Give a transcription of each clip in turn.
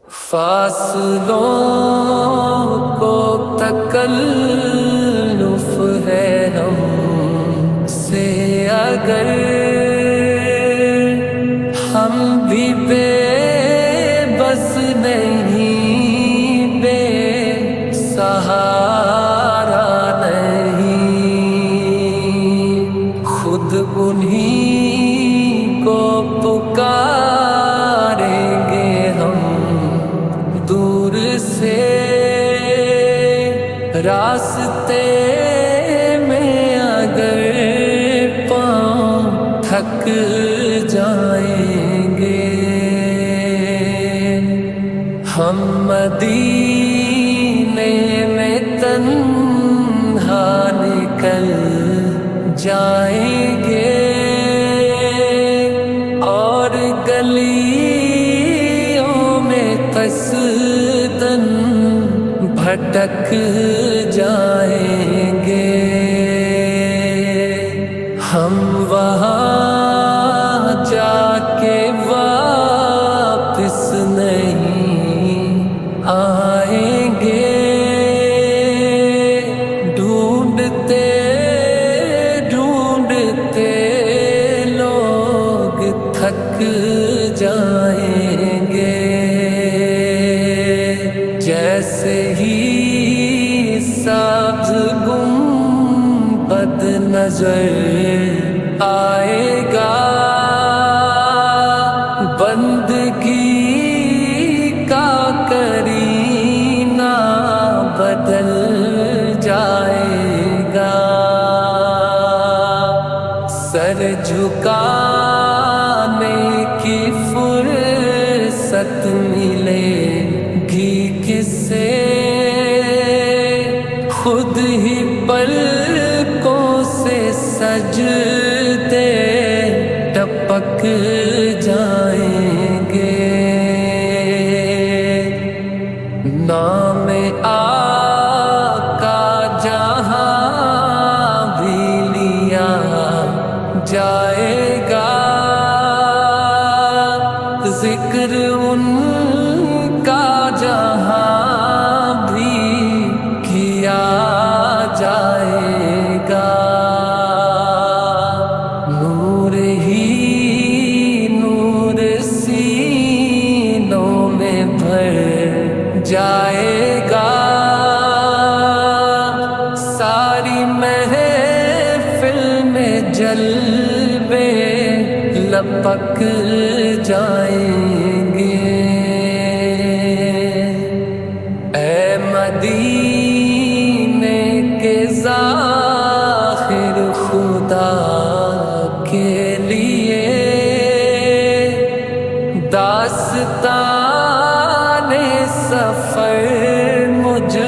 فاصلوں کو تکلف ہے ہم سے اگر ہم بھی بے بس نہیں، بے سہارا نہیں، خود انہی کو پکاریں گے ہم دور سے، راستے میں اگر پاؤں تھک جائیں گے، ہم مدینے میں تنہا نکل جائیں گے اور گلیوں میں قصداً بھٹک جائیں گے، ہم وہاں جا کے واپس نہیں آئیں گے، ڈھونڈتے ڈھونڈتے لوگ تھک جائیں گے، جیسے ہی سبز گنبد نظر آئے گا، بندگی کا کرینہ بدل جائے گا، سر جھکانے کی فرصت ملے گی کس سے، خود ہی پلکوں سے سجدے ٹپک جائیں گے، نام آقا جہاں بھی لیا جائے گا، ذکر ان کا جہاں بھی کیا جائے گا، نور ہی نور سینوں میں بھر جائے گا، ساری محفل میں جلوے لپک جائیں گے، اے مدینے کے ذاکر خدا کے لیے داستان سفر مجھ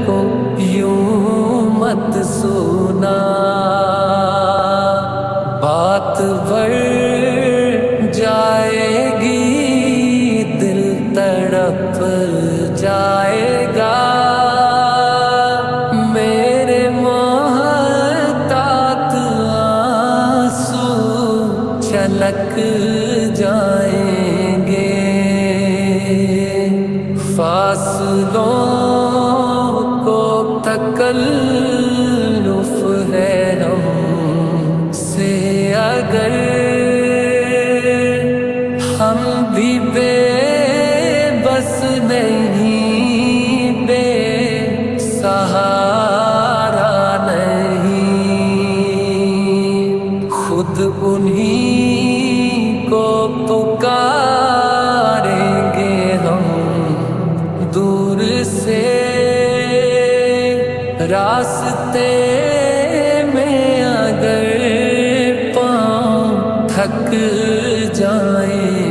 کو یوں مت سنا، بات بڑھ جائے گی دل تڑپ جائے گا، میرے محتاط آنسو چھلک جائیں گے، فاصلوں کو تکلف ہے ہم سے اگر ہم بھی بے بس نہیں، بے سہارا نہیں، خود انہی کو پکاریں گے ہم دور سے، راستے میں اگر پاؤں تھک جائیں